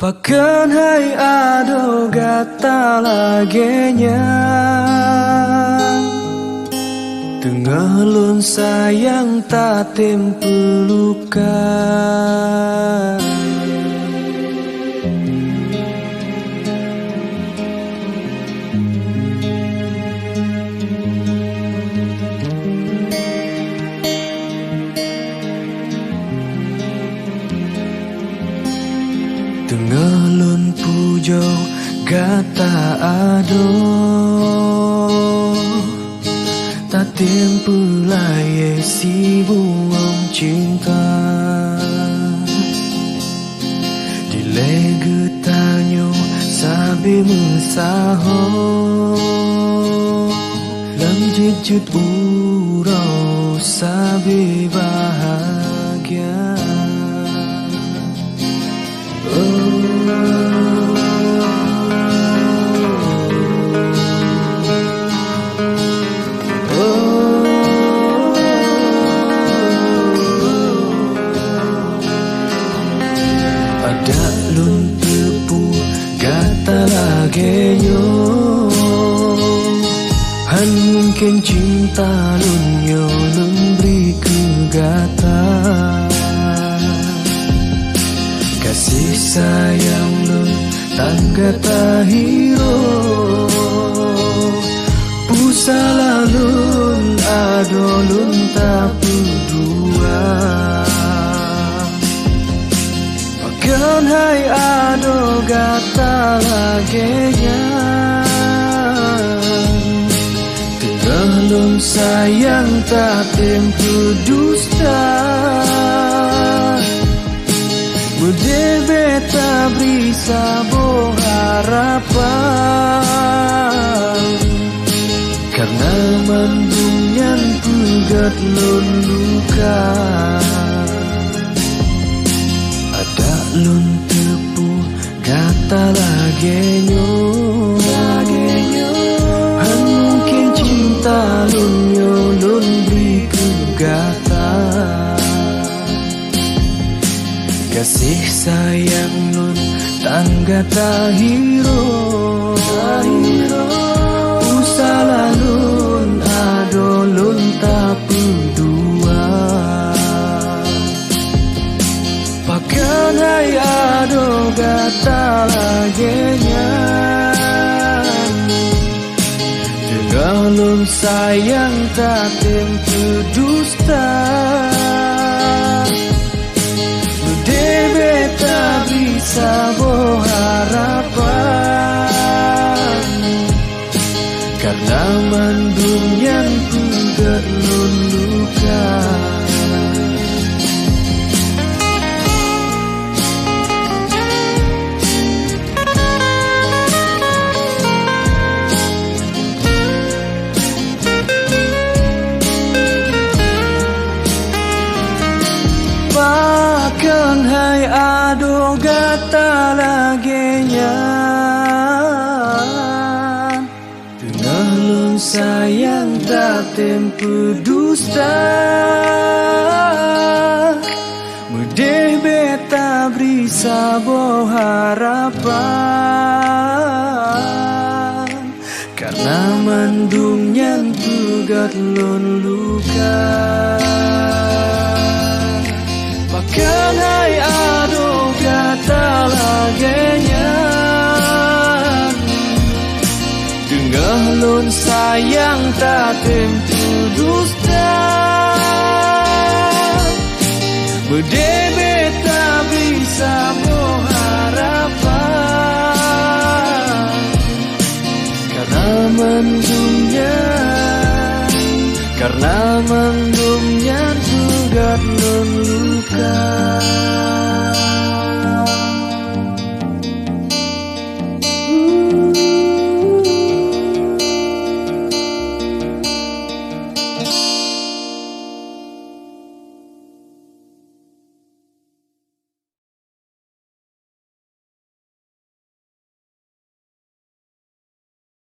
Pakan hai ado gata lagenya tengah lon sayang tak tempelukan. Tengah lon pujo gata ado tak tempelai si buang cinta dile getanyo sabe mesaho lam jejut urau sabe bahagia. Ada lun tepu gata lagenyo han mungkin cinta lun yo lun beri ke gata kasih sayang lun tangga tahiro pusala lun ado lun tapu dua. Pakan hai ado gata lagenya tengah lun sayang tak tempu dusta mude beta beri sabo harapan karena mandungan pugat lun luka. Ada lun tepu gata lagenyo han mungkin cinta lun yo lun beri ke gata kasih sayang lun tangga tahiro usala lun ado lun tapu dua. Pakan hai ado gata lagenya tengah lun sayang tak tempu dusta beta bisa harapan karena mandung yang pugat lun luka. Pakan hai ado gata lagenya tengah lun sayang tak tempu dusta mudeh beta beri sabo harapan karena mandung yang pugat lun luka. Pakan hai ado gata lagenya tengah lun sayang tak tempu dusta mude beta bisa harapan karena mendungnya pugat lun luka.